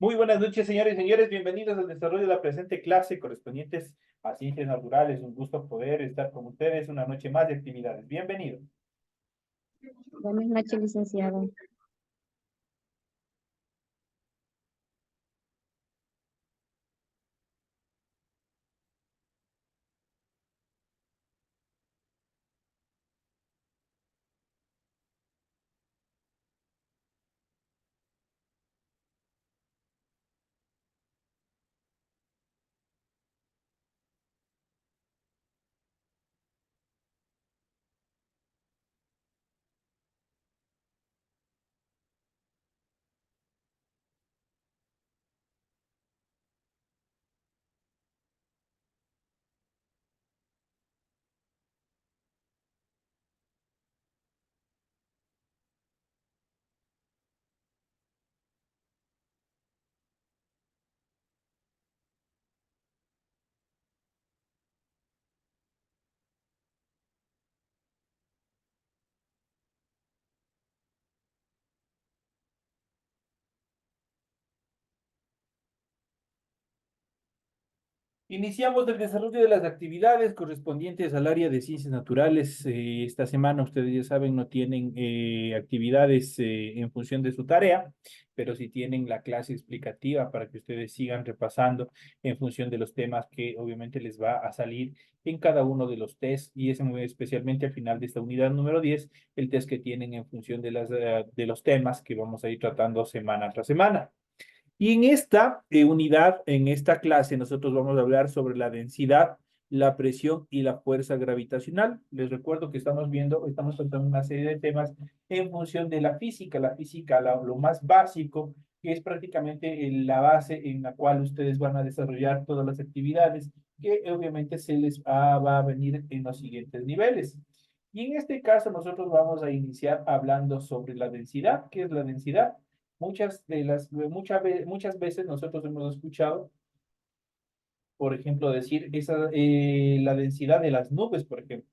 Muy buenas noches, señores y señores. Bienvenidos al desarrollo de la presente clase correspondientes a ciencias naturales. Un gusto poder estar con ustedes una noche más de actividades. Bienvenidos. Buenas noches, licenciado. Iniciamos el desarrollo de las actividades correspondientes al área de ciencias naturales. Esta semana, ustedes ya saben, no tienen actividades en función de su tarea, pero sí tienen la clase explicativa para que ustedes sigan repasando en función de los temas que obviamente les va a salir en cada uno de los tests y es muy especialmente al final de esta unidad número 10 el test que tienen en función de de los temas que vamos a ir tratando semana tras semana. Y en esta unidad, en esta clase, nosotros vamos a hablar sobre la densidad, la presión y la fuerza gravitacional. Les recuerdo que estamos tratando una serie de temas en función de la física, lo más básico, que es prácticamente la base en la cual ustedes van a desarrollar todas las actividades que obviamente va a venir en los siguientes niveles. Y en este caso, nosotros vamos a iniciar hablando sobre la densidad. ¿Qué es la densidad? Muchas veces nosotros hemos escuchado, por ejemplo, decir la densidad de las nubes, por ejemplo.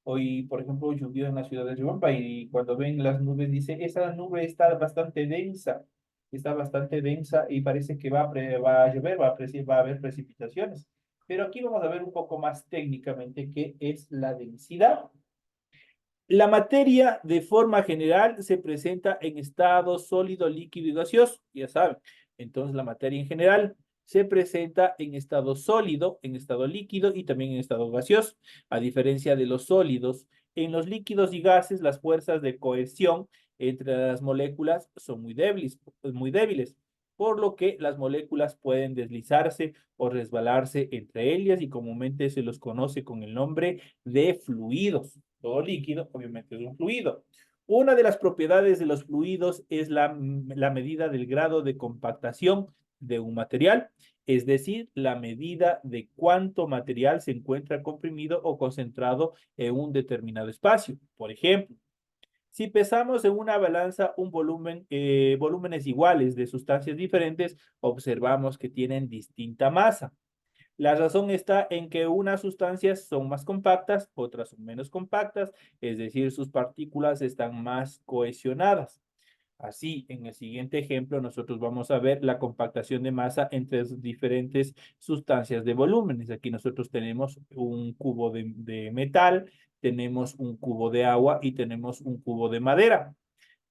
Hoy, por ejemplo, llovió en la ciudad de Riobamba y cuando ven las nubes dice, esa nube está bastante densa y parece que va a llover, va a haber precipitaciones. Pero aquí vamos a ver un poco más técnicamente qué es la densidad. La materia de forma general se presenta en estado sólido, líquido y gaseoso, ya saben. Entonces la materia en general se presenta en estado sólido, en estado líquido y también en estado gaseoso. A diferencia de los sólidos, en los líquidos y gases las fuerzas de cohesión entre las moléculas son muy débiles, por lo que las moléculas pueden deslizarse o resbalarse entre ellas y comúnmente se los conoce con el nombre de fluidos. Todo líquido, obviamente, es un fluido. Una de las propiedades de los fluidos es la medida del grado de compactación de un material, es decir, la medida de cuánto material se encuentra comprimido o concentrado en un determinado espacio. Por ejemplo, si pesamos en una balanza volúmenes iguales de sustancias diferentes, observamos que tienen distinta masa. La razón está en que unas sustancias son más compactas, otras son menos compactas, es decir, sus partículas están más cohesionadas. Así, en el siguiente ejemplo, nosotros vamos a ver la compactación de masa entre diferentes sustancias de volúmenes. Aquí nosotros tenemos un cubo de metal, tenemos un cubo de agua y tenemos un cubo de madera.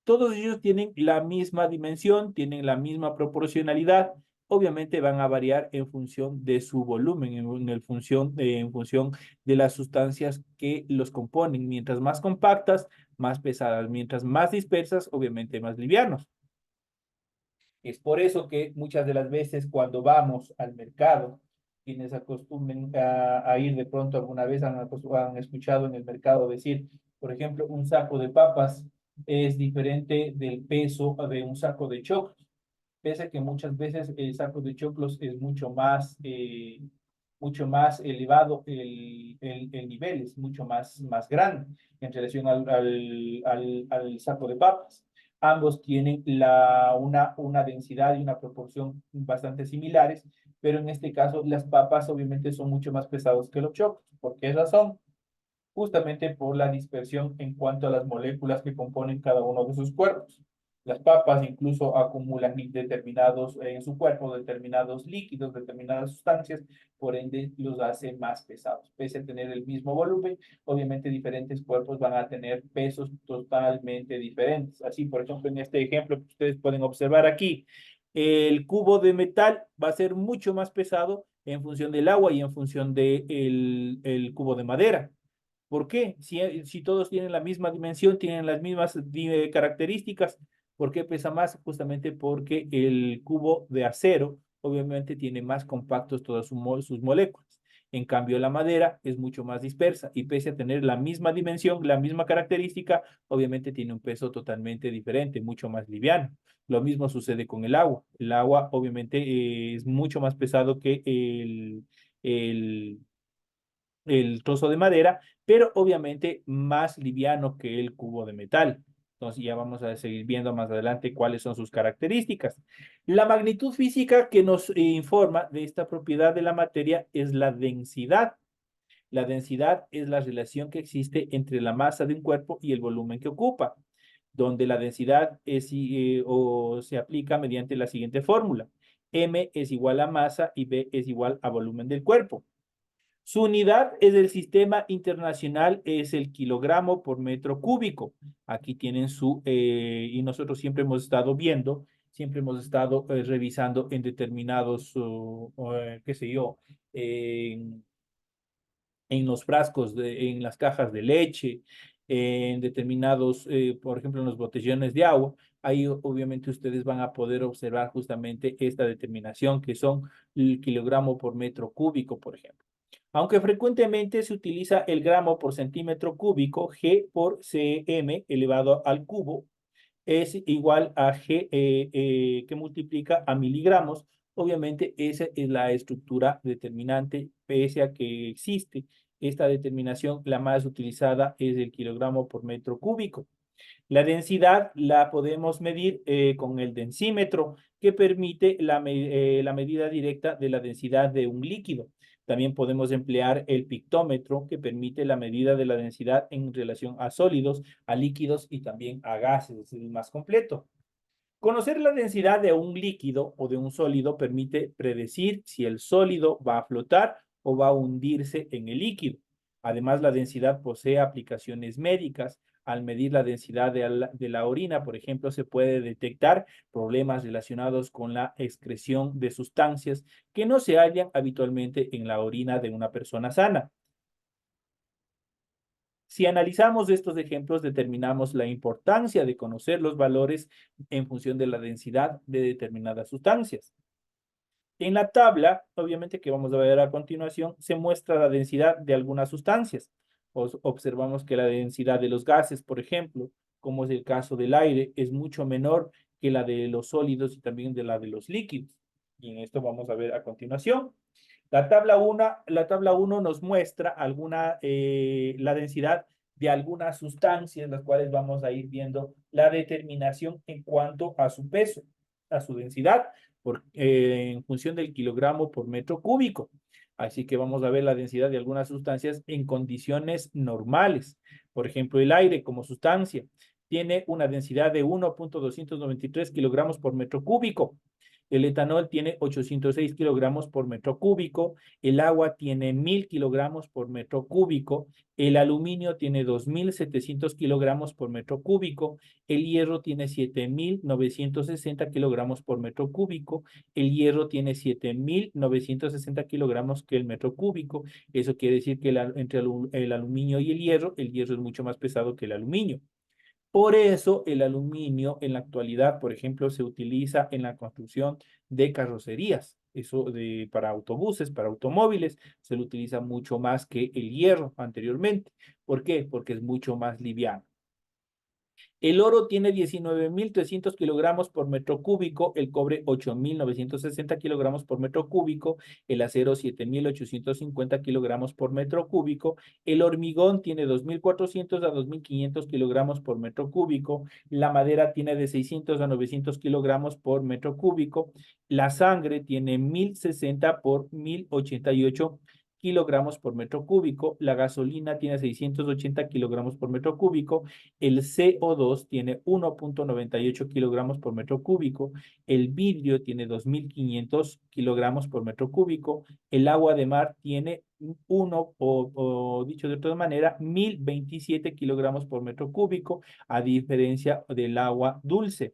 Todos ellos tienen la misma dimensión, tienen la misma proporcionalidad. Obviamente van a variar en función de su volumen, en función de las sustancias que los componen. Mientras más compactas, más pesadas. Mientras más dispersas, obviamente más livianos. Es por eso que muchas de las veces cuando vamos al mercado, quienes acostumbren a ir de pronto alguna vez han escuchado en el mercado decir, por ejemplo, un saco de papas es diferente del peso de un saco de choclos, pese a que muchas veces el saco de choclos es mucho más elevado el nivel, es mucho más grande en relación al saco de papas. Ambos tienen una densidad y una proporción bastante similares, pero en este caso las papas obviamente son mucho más pesados que los choclos. ¿Por qué razón? Justamente por la dispersión en cuanto a las moléculas que componen cada uno de sus cuerpos. Las papas incluso acumulan determinados, en su cuerpo determinados líquidos, determinadas sustancias, por ende los hace más pesados. Pese a tener el mismo volumen, obviamente diferentes cuerpos van a tener pesos totalmente diferentes. Así, por ejemplo, en este ejemplo que ustedes pueden observar aquí, el cubo de metal va a ser mucho más pesado en función del agua y en función del el cubo de madera. ¿Por qué? Si todos tienen la misma dimensión, tienen las mismas características, ¿por qué pesa más? Justamente porque el cubo de acero obviamente tiene más compactos todas sus moléculas. En cambio, la madera es mucho más dispersa y pese a tener la misma dimensión, la misma característica, obviamente tiene un peso totalmente diferente, mucho más liviano. Lo mismo sucede con el agua. El agua obviamente es mucho más pesado que el el trozo de madera, pero obviamente más liviano que el cubo de metal. Entonces ya vamos a seguir viendo más adelante cuáles son sus características. La magnitud física que nos informa de esta propiedad de la materia es la densidad. La densidad es la relación que existe entre la masa de un cuerpo y el volumen que ocupa, donde la densidad es o se aplica mediante la siguiente fórmula. M es igual a masa y B es igual a volumen del cuerpo. Su unidad es del sistema internacional, es el kilogramo por metro cúbico. Aquí tienen y nosotros siempre hemos estado viendo, siempre hemos estado revisando en determinados, qué sé yo, en los frascos, en las cajas de leche, en determinados, por ejemplo, en los botellones de agua. Ahí obviamente ustedes van a poder observar justamente esta determinación que son el kilogramo por metro cúbico, por ejemplo. Aunque frecuentemente se utiliza el gramo por centímetro cúbico, G por cm elevado al cubo es igual a G que multiplica a miligramos. Obviamente esa es la estructura determinante, pese a que existe esta determinación, la más utilizada es el kilogramo por metro cúbico. La densidad la podemos medir con el densímetro, que permite la medida directa de la densidad de un líquido. También podemos emplear el pictómetro, que permite la medida de la densidad en relación a sólidos, a líquidos y también a gases, es el más completo. Conocer la densidad de un líquido o de un sólido permite predecir si el sólido va a flotar o va a hundirse en el líquido. Además, la densidad posee aplicaciones médicas. Al medir la densidad de la orina, por ejemplo, se puede detectar problemas relacionados con la excreción de sustancias que no se hallan habitualmente en la orina de una persona sana. Si analizamos estos ejemplos, determinamos la importancia de conocer los valores en función de la densidad de determinadas sustancias. En la tabla, obviamente que vamos a ver a continuación, se muestra la densidad de algunas sustancias. Observamos que la densidad de los gases, por ejemplo, como es el caso del aire, es mucho menor que la de los sólidos y también de la de los líquidos. Y en esto vamos a ver a continuación. La tabla 1 nos muestra la densidad de algunas sustancias, las cuales vamos a ir viendo la determinación en cuanto a su peso, a su densidad, en función del kilogramo por metro cúbico. Así que vamos a ver la densidad de algunas sustancias en condiciones normales. Por ejemplo, el aire como sustancia tiene una densidad de 1.293 kilogramos por metro cúbico. El etanol tiene 806 kilogramos por metro cúbico, el agua tiene 1000 kilogramos por metro cúbico, el aluminio tiene 2700 kilogramos por metro cúbico, el hierro tiene 7960 kilogramos por metro cúbico, el hierro tiene 7960 kilogramos que el metro cúbico. Eso quiere decir que entre el aluminio y el hierro es mucho más pesado que el aluminio. Por eso el aluminio en la actualidad, por ejemplo, se utiliza en la construcción de carrocerías. Para autobuses, para automóviles, se lo utiliza mucho más que el hierro anteriormente. ¿Por qué? Porque es mucho más liviano. El oro tiene 19.300 kilogramos por metro cúbico, el cobre 8.960 kilogramos por metro cúbico, el acero 7.850 kilogramos por metro cúbico, el hormigón tiene 2.400 a 2.500 kilogramos por metro cúbico, la madera tiene de 600 a 900 kilogramos por metro cúbico, la sangre tiene 1.060 por 1.088 kilogramos por metro cúbico, la gasolina tiene 680 kilogramos por metro cúbico, el CO2 tiene 1.98 kilogramos por metro cúbico, el vidrio tiene 2.500 kilogramos por metro cúbico, el agua de mar tiene dicho de otra manera, 1.027 kilogramos por metro cúbico, a diferencia del agua dulce.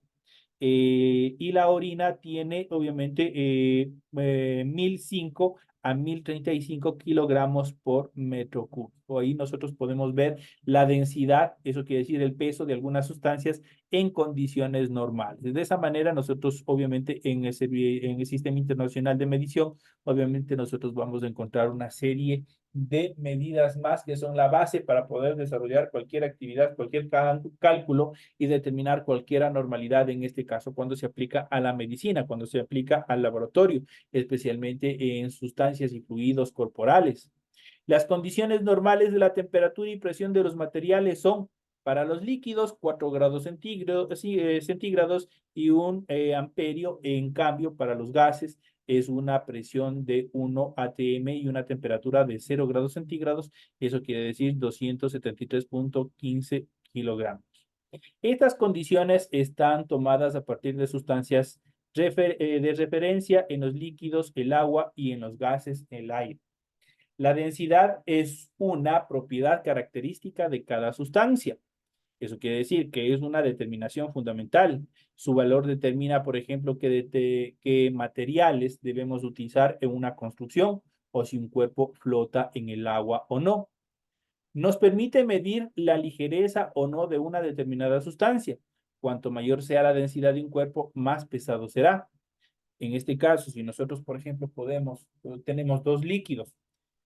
Y la orina tiene obviamente 1.005 a 1.035 kilogramos por metro cúbico. Ahí nosotros podemos ver la densidad, eso quiere decir el peso de algunas sustancias en condiciones normales. De esa manera nosotros obviamente en el Sistema Internacional de Medición, obviamente nosotros vamos a encontrar una serie de medidas más que son la base para poder desarrollar cualquier actividad, cualquier cálculo y determinar cualquier anormalidad, en este caso cuando se aplica a la medicina, cuando se aplica al laboratorio, especialmente en sustancias y fluidos corporales. Las condiciones normales de la temperatura y presión de los materiales son para los líquidos 4 grados centígrados y un amperio. En cambio, para los gases es una presión de 1 atm y una temperatura de 0 grados centígrados. Eso quiere decir 273.15 kilogramos. Estas condiciones están tomadas a partir de sustancias de referencia en los líquidos, el agua, y en los gases, el aire. La densidad es una propiedad característica de cada sustancia. Eso quiere decir que es una determinación fundamental. Su valor determina, por ejemplo, qué materiales debemos utilizar en una construcción o si un cuerpo flota en el agua o no. Nos permite medir la ligereza o no de una determinada sustancia. Cuanto mayor sea la densidad de un cuerpo, más pesado será. En este caso, si nosotros, por ejemplo, tenemos dos líquidos,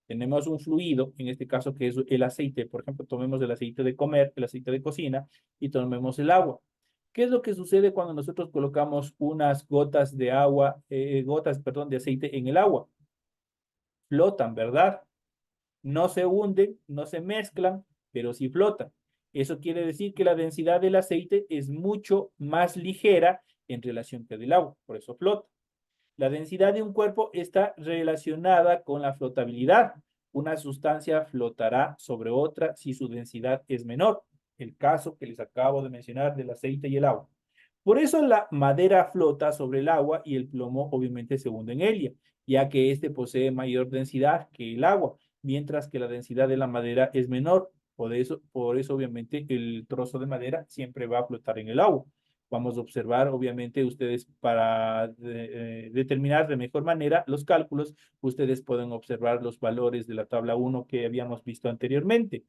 tenemos un fluido, en este caso que es el aceite, por ejemplo, tomemos el aceite de comer, el aceite de cocina, y tomemos el agua. ¿Qué es lo que sucede cuando nosotros colocamos unas gotas de agua, de aceite en el agua? Flotan, ¿verdad? No se hunden, no se mezclan, pero sí flotan. Eso quiere decir que la densidad del aceite es mucho más ligera en relación que del agua, por eso flota. La densidad de un cuerpo está relacionada con la flotabilidad. Una sustancia flotará sobre otra si su densidad es menor. El caso que les acabo de mencionar del aceite y el agua. Por eso la madera flota sobre el agua y el plomo obviamente se hunde en ella, ya que este posee mayor densidad que el agua, mientras que la densidad de la madera es menor. Por eso obviamente el trozo de madera siempre va a flotar en el agua. Vamos a observar, obviamente, ustedes para determinar de mejor manera los cálculos, ustedes pueden observar los valores de la tabla 1 que habíamos visto anteriormente.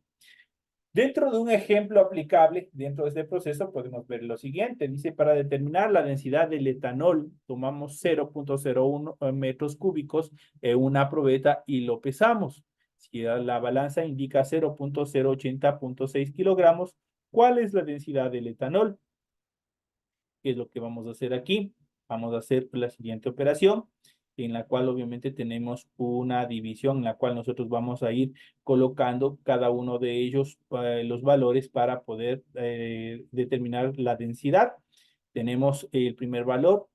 Dentro de un ejemplo aplicable, dentro de este proceso, podemos ver lo siguiente. Dice, para determinar la densidad del etanol, tomamos 0.01 metros cúbicos en una probeta y lo pesamos. Si la balanza indica 0.080.6 kilogramos, ¿cuál es la densidad del etanol? ¿Qué es lo que vamos a hacer aquí? Vamos a hacer la siguiente operación, en la cual obviamente tenemos una división en la cual nosotros vamos a ir colocando cada uno de ellos los valores para poder determinar la densidad. Tenemos el primer valor,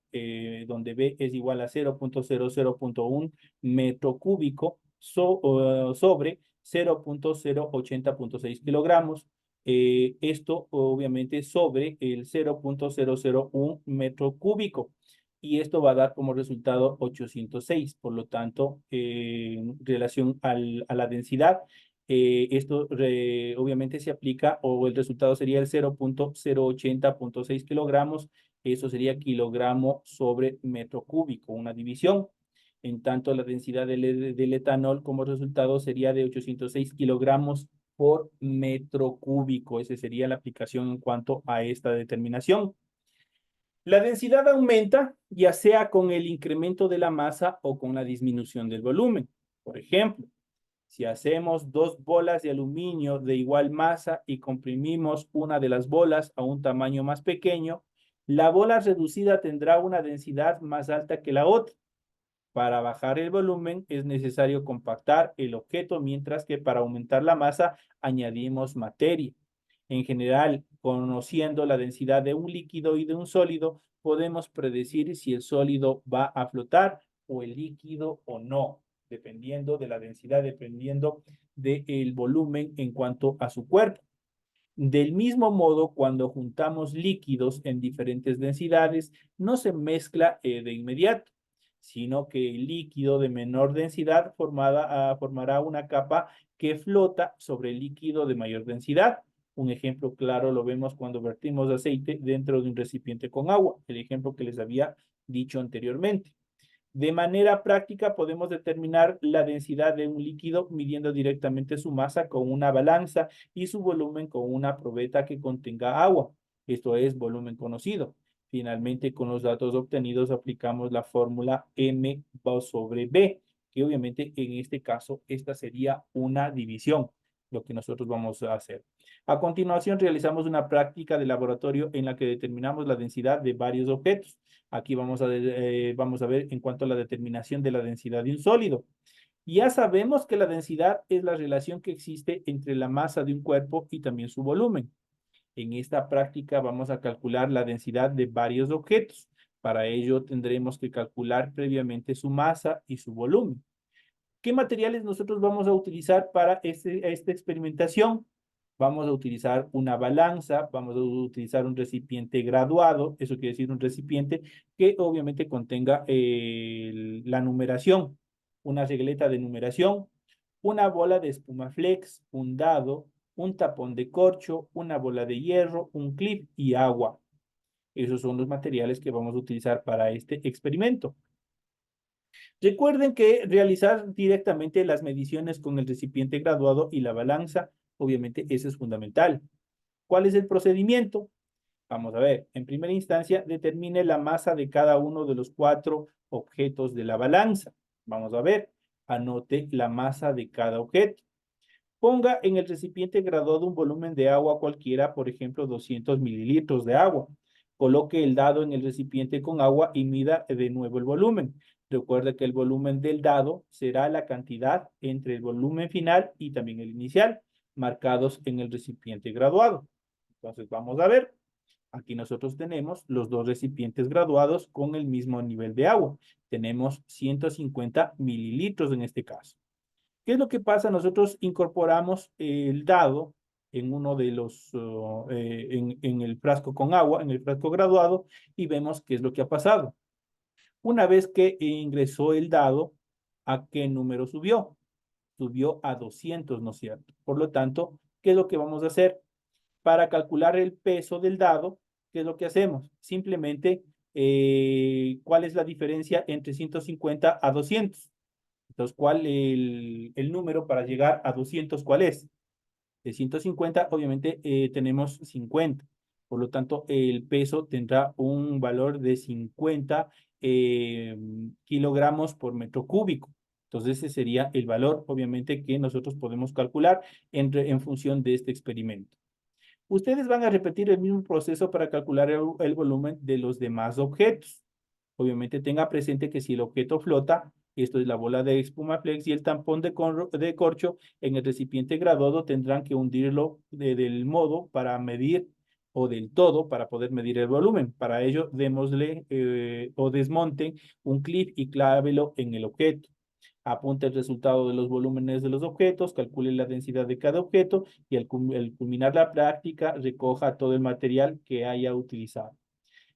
donde B es igual a 0.00.1 metro cúbico sobre 0.080.6 kilogramos. Esto obviamente sobre el 0.001 metro cúbico, y esto va a dar como resultado 806. Por lo tanto, en relación a la densidad, esto obviamente se aplica, o el resultado sería el 0.080.6 kilogramos. Eso sería kilogramo sobre metro cúbico, una división. En tanto, la densidad del etanol como resultado sería de 806 kilogramos por metro cúbico. Esa sería la aplicación en cuanto a esta determinación. La densidad aumenta ya sea con el incremento de la masa o con la disminución del volumen. Por ejemplo, si hacemos dos bolas de aluminio de igual masa y comprimimos una de las bolas a un tamaño más pequeño, la bola reducida tendrá una densidad más alta que la otra. Para bajar el volumen es necesario compactar el objeto, mientras que para aumentar la masa añadimos materia. En general, conociendo la densidad de un líquido y de un sólido, podemos predecir si el sólido va a flotar o el líquido o no. dependiendo de la densidad, dependiendo del volumen en cuanto a su cuerpo. Del mismo modo, cuando juntamos líquidos en diferentes densidades, no se mezcla de inmediato, sino que el líquido de menor densidad formará una capa que flota sobre el líquido de mayor densidad. Un ejemplo claro lo vemos cuando vertimos aceite dentro de un recipiente con agua, el ejemplo que les había dicho anteriormente. De manera práctica podemos determinar la densidad de un líquido midiendo directamente su masa con una balanza y su volumen con una probeta que contenga agua. Esto es volumen conocido. Finalmente, con los datos obtenidos aplicamos la fórmula M sobre B, que obviamente en este caso esta sería una división, lo que nosotros vamos a hacer. A continuación realizamos una práctica de laboratorio en la que determinamos la densidad de varios objetos. Aquí vamos a ver en cuanto a la determinación de la densidad de un sólido. Ya sabemos que la densidad es la relación que existe entre la masa de un cuerpo y también su volumen. En esta práctica vamos a calcular la densidad de varios objetos. Para ello tendremos que calcular previamente su masa y su volumen. ¿Qué materiales nosotros vamos a utilizar para esta experimentación? Vamos a utilizar una balanza, vamos a utilizar un recipiente graduado, eso quiere decir un recipiente que obviamente contenga la numeración, una regleta de numeración, una bola de espuma flex, un dado, un tapón de corcho, una bola de hierro, un clip y agua. Esos son los materiales que vamos a utilizar para este experimento. Recuerden que realizar directamente las mediciones con el recipiente graduado y la balanza, obviamente eso es fundamental. ¿Cuál es el procedimiento? Vamos a ver, en primera instancia, determine la masa de cada uno de los 4 objetos de la balanza. Vamos a ver, anote la masa de cada objeto. Ponga en el recipiente graduado un volumen de agua cualquiera, por ejemplo, 200 mililitros de agua. Coloque el dado en el recipiente con agua y mida de nuevo el volumen. Recuerde que el volumen del dado será la cantidad entre el volumen final y también el inicial, marcados en el recipiente graduado. Entonces, vamos a ver. Aquí nosotros tenemos los dos recipientes graduados con el mismo nivel de agua. Tenemos 150 mililitros en este caso. ¿Qué es lo que pasa? Nosotros incorporamos el dado en uno de los, en el frasco con agua, en el frasco graduado, y vemos qué es lo que ha pasado. Una vez que ingresó el dado, ¿a qué número subió? Subió a 200, ¿no es cierto? Por lo tanto, ¿qué es lo que vamos a hacer? Para calcular el peso del dado, ¿qué es lo que hacemos? Simplemente, ¿cuál es la diferencia entre 150 a 200? Entonces, ¿cuál el número para llegar a 200? ¿Cuál es? De 150, obviamente, tenemos 50. Por lo tanto, el peso tendrá un valor de 50 kilogramos por metro cúbico. Entonces, ese sería el valor, obviamente, que nosotros podemos calcular en función de este experimento. Ustedes van a repetir el mismo proceso para calcular el volumen de los demás objetos. Obviamente tenga presente que si el objeto flota, esto es la bola de espuma flex y el tampón de corcho en el recipiente graduado tendrán que hundirlo del modo para medir o del todo para poder medir el volumen. Para ello, démosle o desmonten un clip y clávelo en el objeto. Apunte el resultado de los volúmenes de los objetos, calcule la densidad de cada objeto y al culminar la práctica recoja todo el material que haya utilizado.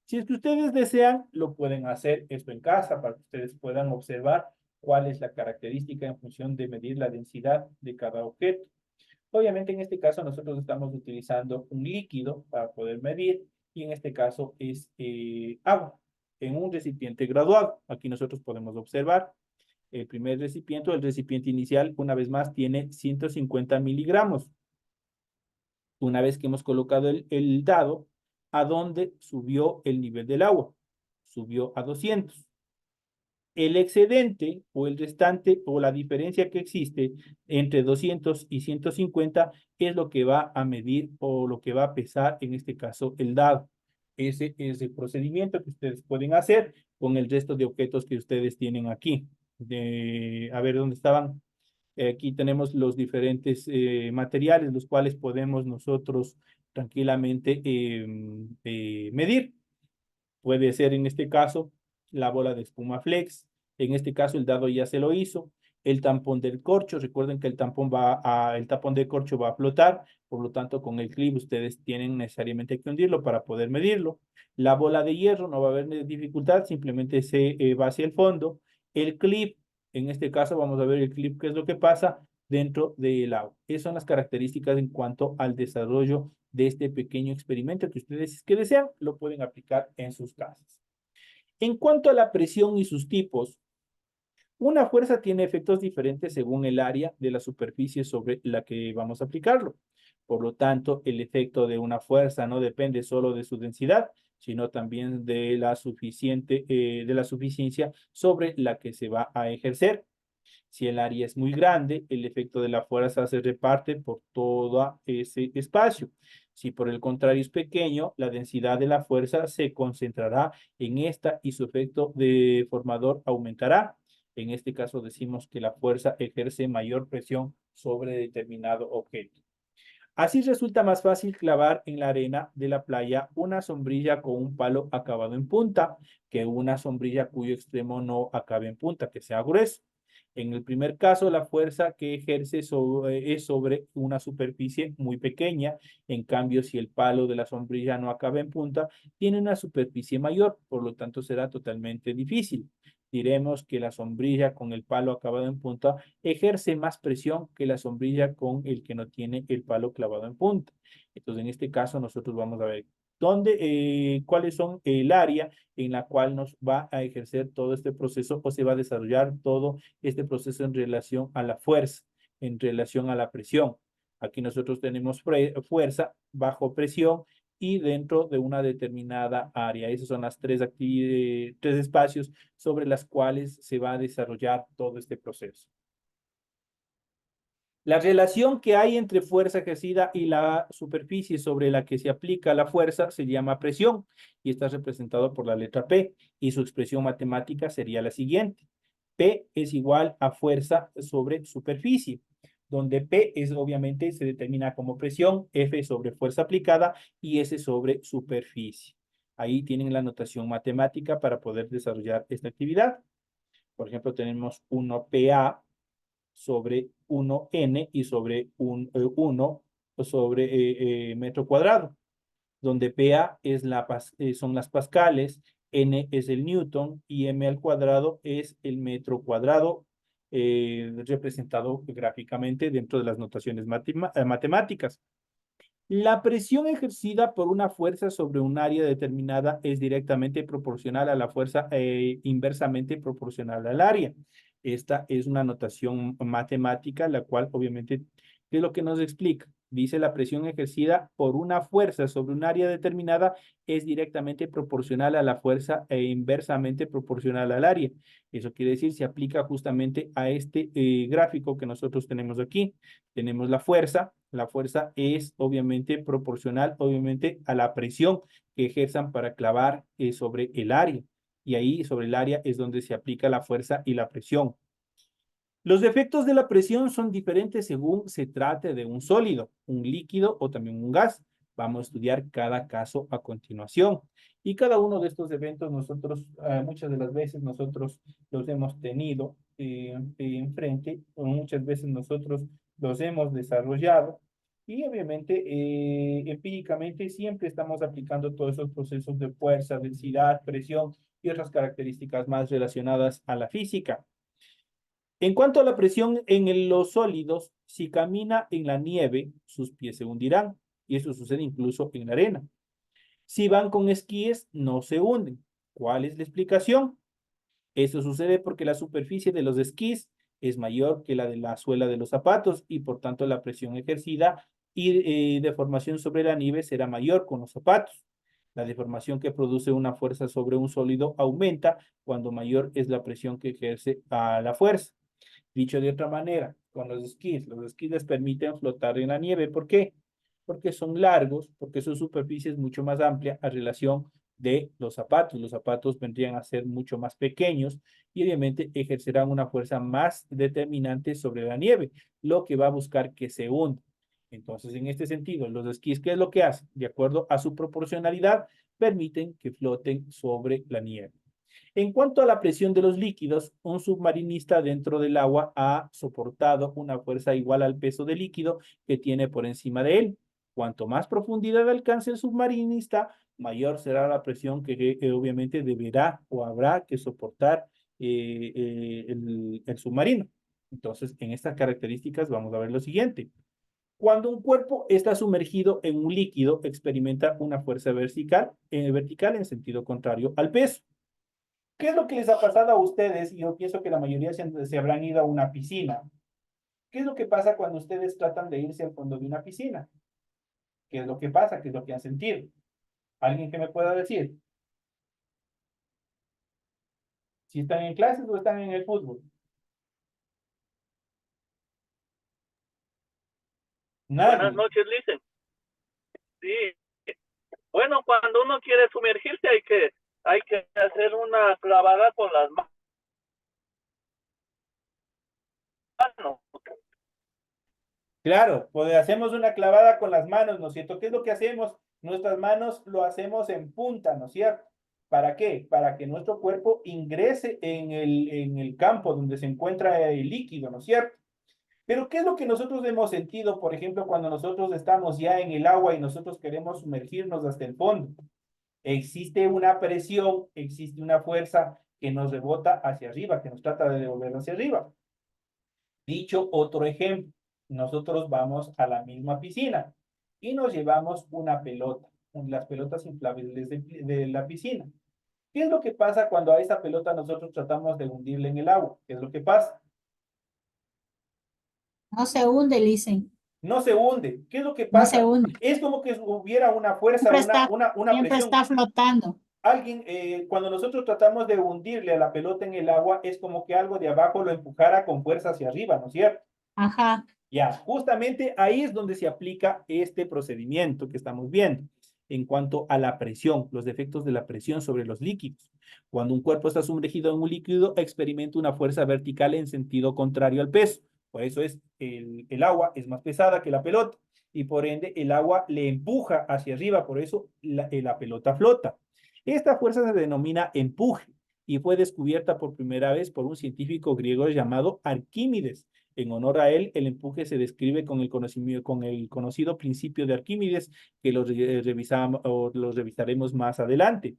Si es que ustedes desean, lo pueden hacer esto en casa para que ustedes puedan observar cuál es la característica en función de medir la densidad de cada objeto. Obviamente en este caso nosotros estamos utilizando un líquido para poder medir y en este caso es agua en un recipiente graduado. Aquí nosotros podemos observar el primer recipiente, el recipiente inicial, una vez más, tiene 150 miligramos. Una vez que hemos colocado el dado, ¿a dónde subió el nivel del agua? Subió a 200. El excedente o el restante o la diferencia que existe entre 200 y 150 es lo que va a medir o lo que va a pesar, en este caso, el dado. Ese es el procedimiento que ustedes pueden hacer con el resto de objetos que ustedes tienen aquí. A ver dónde estaban. Aquí tenemos los diferentes materiales, los cuales podemos nosotros tranquilamente medir. Puede ser en este caso la bola de espuma flex. En este caso el dado ya se lo hizo. El tampón del corcho, recuerden que el tapón del corcho va a flotar, por lo tanto con el clip ustedes tienen necesariamente que hundirlo para poder medirlo. La bola de hierro no va a haber dificultad, simplemente se va hacia el fondo. El clip, en este caso vamos a ver el clip, qué es lo que pasa dentro del agua. Esas son las características en cuanto al desarrollo de este pequeño experimento que ustedes, si es que desean, lo pueden aplicar en sus casas. En cuanto a la presión y sus tipos, una fuerza tiene efectos diferentes según el área de la superficie sobre la que vamos a aplicarlo. Por lo tanto, el efecto de una fuerza no depende solo de su densidad, sino también de la suficiencia sobre la que se va a ejercer. Si el área es muy grande, el efecto de la fuerza se reparte por todo ese espacio. Si por el contrario es pequeño, la densidad de la fuerza se concentrará en esta y su efecto deformador aumentará. En este caso decimos que la fuerza ejerce mayor presión sobre determinado objeto. Así resulta más fácil clavar en la arena de la playa una sombrilla con un palo acabado en punta que una sombrilla cuyo extremo no acabe en punta, que sea grueso. En el primer caso, la fuerza que ejerce es sobre una superficie muy pequeña. En cambio, si el palo de la sombrilla no acaba en punta, tiene una superficie mayor, por lo tanto será totalmente difícil. Diremos que la sombrilla con el palo acabado en punta ejerce más presión que la sombrilla con el que no tiene el palo clavado en punta. Entonces, en este caso, nosotros vamos a ver cuáles son el área en la cual nos va a ejercer todo este proceso o se va a desarrollar todo este proceso en relación a la fuerza, en relación a la presión. Aquí nosotros tenemos fuerza bajo presión y dentro de una determinada área. Esos son las tres espacios sobre las cuales se va a desarrollar todo este proceso. La relación que hay entre fuerza ejercida y la superficie sobre la que se aplica la fuerza se llama presión y está representado por la letra P y su expresión matemática sería la siguiente. P es igual a fuerza sobre superficie, donde P es obviamente se determina como presión, F sobre fuerza aplicada y S sobre superficie. Ahí tienen la notación matemática para poder desarrollar esta actividad. Por ejemplo, tenemos 1PA sobre 1N y sobre 1 sobre metro cuadrado, donde PA son las pascales, N es el newton y M al cuadrado es el metro cuadrado representado gráficamente dentro de las notaciones matemáticas. La presión ejercida por una fuerza sobre un área determinada es directamente proporcional a la fuerza inversamente proporcional al área. Esta es una notación matemática, la cual obviamente es lo que nos explica. Dice la presión ejercida por una fuerza sobre un área determinada es directamente proporcional a la fuerza e inversamente proporcional al área. Eso quiere decir, se aplica justamente a este gráfico que nosotros tenemos aquí. Tenemos la fuerza es obviamente proporcional, obviamente, a la presión que ejerzan para clavar sobre el área. Y ahí sobre el área es donde se aplica la fuerza y la presión. Los efectos de la presión son diferentes según se trate de un sólido, un líquido o también un gas. Vamos a estudiar cada caso a continuación. Y cada uno de estos eventos nosotros, muchas de las veces nosotros los hemos tenido enfrente, o muchas veces nosotros los hemos desarrollado. Y obviamente, empíricamente siempre estamos aplicando todos esos procesos de fuerza, densidad, presión y otras características más relacionadas a la física. En cuanto a la presión en los sólidos, si camina en la nieve, sus pies se hundirán, y eso sucede incluso en la arena. Si van con esquíes, no se hunden. ¿Cuál es la explicación? Eso sucede porque la superficie de los esquís es mayor que la de la suela de los zapatos y por tanto la presión ejercida y deformación sobre la nieve será mayor con los zapatos. La deformación que produce una fuerza sobre un sólido aumenta cuando mayor es la presión que ejerce a la fuerza. Dicho de otra manera, con los esquís les permiten flotar en la nieve. ¿Por qué? Porque son largos, porque su superficie es mucho más amplia a relación de los zapatos. Los zapatos vendrían a ser mucho más pequeños y obviamente ejercerán una fuerza más determinante sobre la nieve, lo que va a buscar que se hunda. Entonces, en este sentido, los esquís, ¿qué es lo que hacen? De acuerdo a su proporcionalidad, permiten que floten sobre la nieve. En cuanto a la presión de los líquidos, un submarinista dentro del agua ha soportado una fuerza igual al peso del líquido que tiene por encima de él. Cuanto más profundidad alcance el submarinista, mayor será la presión que obviamente deberá o habrá que soportar el submarino. Entonces, en estas características vamos a ver lo siguiente. Cuando un cuerpo está sumergido en un líquido, experimenta una fuerza vertical en sentido contrario al peso. ¿Qué es lo que les ha pasado a ustedes? Y yo pienso que la mayoría se habrán ido a una piscina. ¿Qué es lo que pasa cuando ustedes tratan de irse al fondo de una piscina? ¿Qué es lo que pasa? ¿Qué es lo que han sentido? ¿Alguien que me pueda decir? ¿Si están en clases o están en el fútbol? Buenas Nadie. noches, Licen. Sí, bueno, cuando uno quiere sumergirse hay que hacer una clavada con las manos. Claro, pues hacemos una clavada con las manos, ¿no es cierto? ¿Qué es lo que hacemos? Nuestras manos lo hacemos en punta, ¿no es cierto? ¿Para qué? Para que nuestro cuerpo ingrese en el campo donde se encuentra el líquido, ¿no es cierto? Pero ¿qué es lo que nosotros hemos sentido, por ejemplo, cuando nosotros estamos ya en el agua y nosotros queremos sumergirnos hasta el fondo? Existe una presión, existe una fuerza que nos rebota hacia arriba, que nos trata de devolver hacia arriba. Dicho otro ejemplo, nosotros vamos a la misma piscina y nos llevamos una pelota, las pelotas inflables de la piscina. ¿Qué es lo que pasa cuando a esa pelota nosotros tratamos de hundirla en el agua? ¿Qué es lo que pasa? No se hunde, dicen. No se hunde. ¿Qué es lo que No se pasa? hunde. Es como que hubiera una fuerza, Siempre está, una siempre presión. está flotando. Alguien, cuando nosotros tratamos de hundirle a la pelota en el agua, es como que algo de abajo lo empujara con fuerza hacia arriba, ¿no es cierto? Ajá. Ya, justamente ahí es donde se aplica este procedimiento que estamos viendo en cuanto a la presión, los efectos de la presión sobre los líquidos. Cuando un cuerpo está sumergido en un líquido, experimenta una fuerza vertical en sentido contrario al peso. Por eso es el agua es más pesada que la pelota y por ende el agua le empuja hacia arriba, por eso la pelota flota. Esta fuerza se denomina empuje y fue descubierta por primera vez por un científico griego llamado Arquímedes. En honor a él, el empuje se describe con el conocido principio de Arquímedes, que revisamos o los revisaremos más adelante.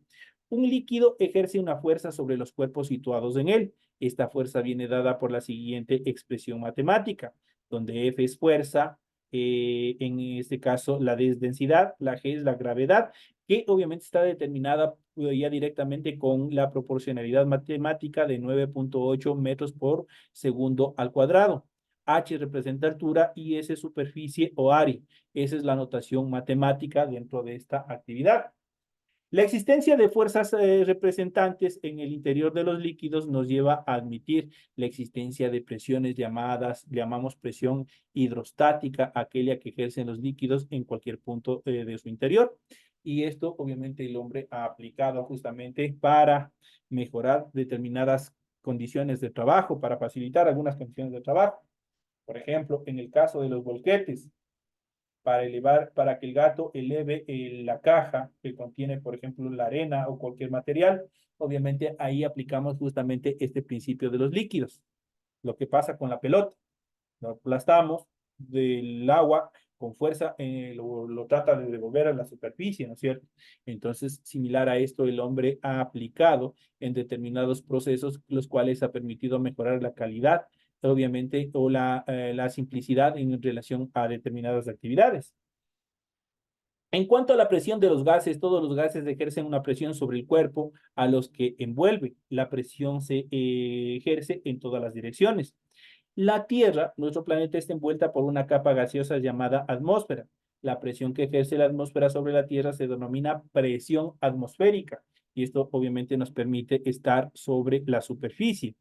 Un líquido ejerce una fuerza sobre los cuerpos situados en él. Esta fuerza viene dada por la siguiente expresión matemática, donde F es fuerza, en este caso la D es densidad, la G es la gravedad, que obviamente está determinada ya directamente con la proporcionalidad matemática de 9.8 metros por segundo al cuadrado. H representa altura y S superficie o área. Esa es la notación matemática dentro de esta actividad. La existencia de fuerzas representantes en el interior de los líquidos nos lleva a admitir la existencia de presiones llamamos presión hidrostática, aquella que ejercen los líquidos en cualquier punto de su interior. Y esto obviamente el hombre ha aplicado justamente para mejorar determinadas condiciones de trabajo, para facilitar algunas condiciones de trabajo. Por ejemplo, en el caso de los volquetes, para que el gato eleve la caja que contiene, por ejemplo, la arena o cualquier material, obviamente ahí aplicamos justamente este principio de los líquidos. Lo que pasa con la pelota, lo aplastamos del agua con fuerza, lo trata de devolver a la superficie, ¿no es cierto? Entonces, similar a esto, el hombre ha aplicado en determinados procesos, los cuales ha permitido mejorar la calidad, obviamente, o la simplicidad en relación a determinadas actividades. En cuanto a la presión de los gases, todos los gases ejercen una presión sobre el cuerpo a los que envuelve. La presión se ejerce en todas las direcciones. La Tierra, nuestro planeta, está envuelta por una capa gaseosa llamada atmósfera. La presión que ejerce la atmósfera sobre la Tierra se denomina presión atmosférica y esto obviamente nos permite estar sobre la superficie.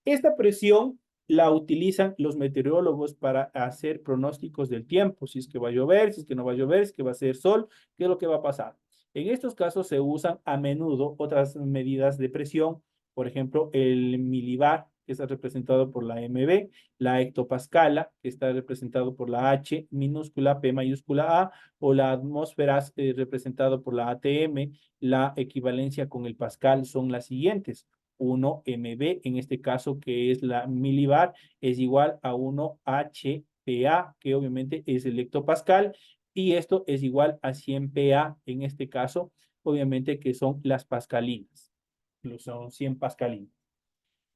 Esta presión la utilizan los meteorólogos para hacer pronósticos del tiempo, si es que va a llover, si es que no va a llover, si es que va a ser sol, qué es lo que va a pasar. En estos casos se usan a menudo otras medidas de presión, por ejemplo, el milibar, que está representado por la MB, la hectopascala, que está representado por la H minúscula, P mayúscula A, o la atmósfera representado por la ATM. La equivalencia con el pascal son las siguientes. 1 MB, en este caso que es la milibar, es igual a 1 HPA, que obviamente es el hectopascal, y esto es igual a 100 PA, en este caso, obviamente que son las pascalinas, son 100 pascalinas.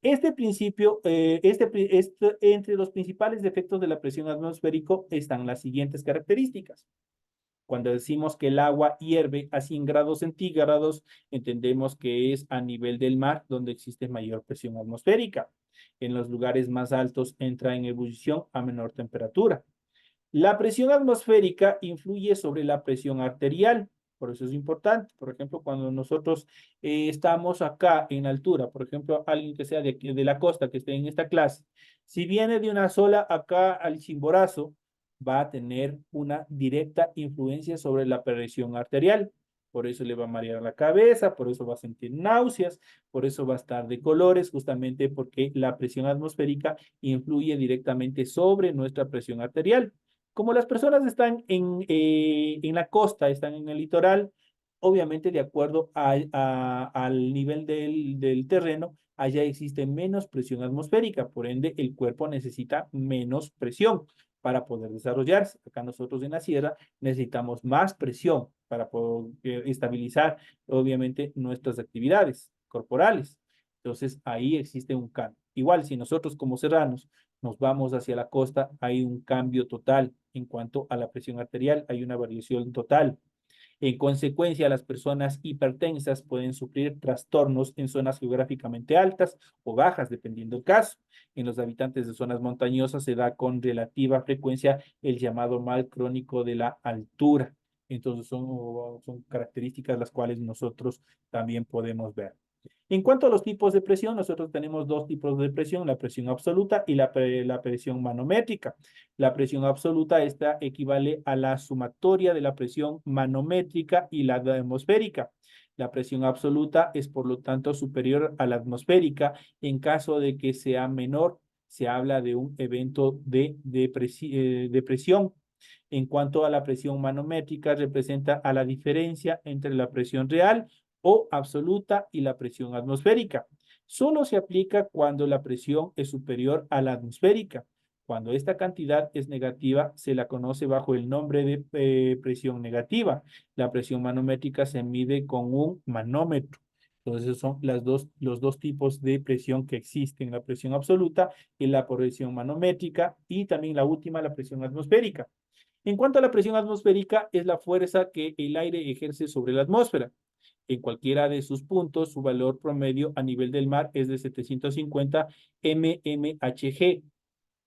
Este principio, entre los principales defectos de la presión atmosférica están las siguientes características. Cuando decimos que el agua hierve a 100 grados centígrados, entendemos que es a nivel del mar donde existe mayor presión atmosférica. En los lugares más altos entra en ebullición a menor temperatura. La presión atmosférica influye sobre la presión arterial, por eso es importante. Por ejemplo, cuando nosotros estamos acá en altura, por ejemplo, alguien que sea de la costa que esté en esta clase, si viene de una sola acá al Chimborazo, va a tener una directa influencia sobre la presión arterial. Por eso le va a marear la cabeza, por eso va a sentir náuseas, por eso va a estar de colores, justamente porque la presión atmosférica influye directamente sobre nuestra presión arterial. Como las personas están en la costa, están en el litoral, obviamente de acuerdo al nivel del terreno, allá existe menos presión atmosférica, por ende el cuerpo necesita menos presión para poder desarrollarse. Acá nosotros en la sierra necesitamos más presión para poder estabilizar, obviamente, nuestras actividades corporales. Entonces, ahí existe un cambio. Igual, si nosotros como serranos nos vamos hacia la costa, hay un cambio total en cuanto a la presión arterial, hay una variación total. En consecuencia, las personas hipertensas pueden sufrir trastornos en zonas geográficamente altas o bajas, dependiendo del caso. En los habitantes de zonas montañosas se da con relativa frecuencia el llamado mal crónico de la altura. Entonces son características las cuales nosotros también podemos ver. En cuanto a los tipos de presión, nosotros tenemos dos tipos de presión, la presión absoluta y la presión manométrica. La presión absoluta, esta equivale a la sumatoria de la presión manométrica y la atmosférica. La presión absoluta es, por lo tanto, superior a la atmosférica. En caso de que sea menor, se habla de un evento de presión. En cuanto a la presión manométrica, representa a la diferencia entre la presión real o absoluta y la presión atmosférica. Solo se aplica cuando la presión es superior a la atmosférica. Cuando esta cantidad es negativa, se la conoce bajo el nombre de presión negativa. La presión manométrica se mide con un manómetro. Entonces, son los dos tipos de presión que existen, la presión absoluta y la presión manométrica, y también la última, la presión atmosférica. En cuanto a la presión atmosférica, es la fuerza que el aire ejerce sobre la atmósfera. En cualquiera de sus puntos, su valor promedio a nivel del mar es de 750 mmHg,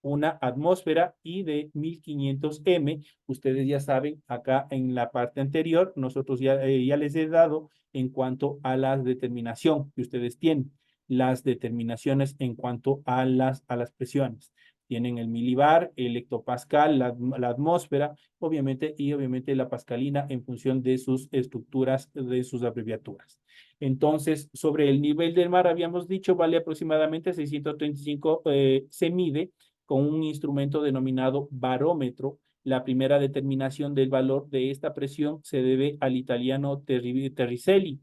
una atmósfera, y de 1500 m. Ustedes ya saben, acá en la parte anterior, nosotros ya les he dado en cuanto a la determinación que ustedes tienen, las determinaciones en cuanto a las presiones. Tienen el milibar, el hectopascal, la atmósfera, obviamente, y obviamente la pascalina en función de sus estructuras, de sus abreviaturas. Entonces, sobre el nivel del mar, habíamos dicho, vale aproximadamente 635, se mide con un instrumento denominado barómetro. La primera determinación del valor de esta presión se debe al italiano Torricelli,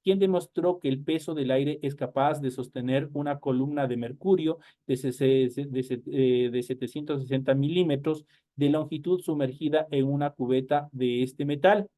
quien demostró que el peso del aire es capaz de sostener una columna de mercurio de 760 milímetros de longitud sumergida en una cubeta de este metal,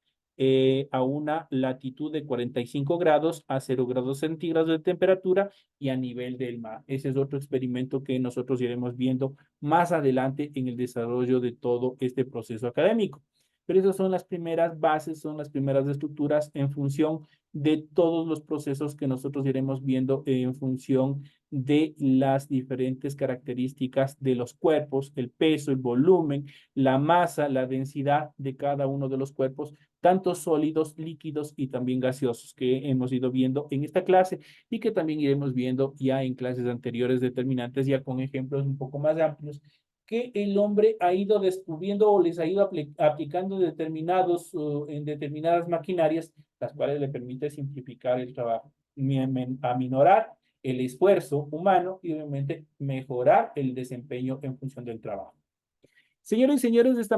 a una latitud de 45 grados a 0 grados centígrados de temperatura y a nivel del mar. Ese es otro experimento que nosotros iremos viendo más adelante en el desarrollo de todo este proceso académico. Pero esas son las primeras bases, son las primeras estructuras en función de todos los procesos que nosotros iremos viendo en función de las diferentes características de los cuerpos, el peso, el volumen, la masa, la densidad de cada uno de los cuerpos, tanto sólidos, líquidos y también gaseosos, que hemos ido viendo en esta clase y que también iremos viendo ya en clases anteriores determinantes, ya con ejemplos un poco más amplios, que el hombre ha ido descubriendo o les ha ido aplicando en determinadas maquinarias, las cuales le permite simplificar el trabajo, aminorar el esfuerzo humano y obviamente mejorar el desempeño en función del trabajo. Señores y señores, de esta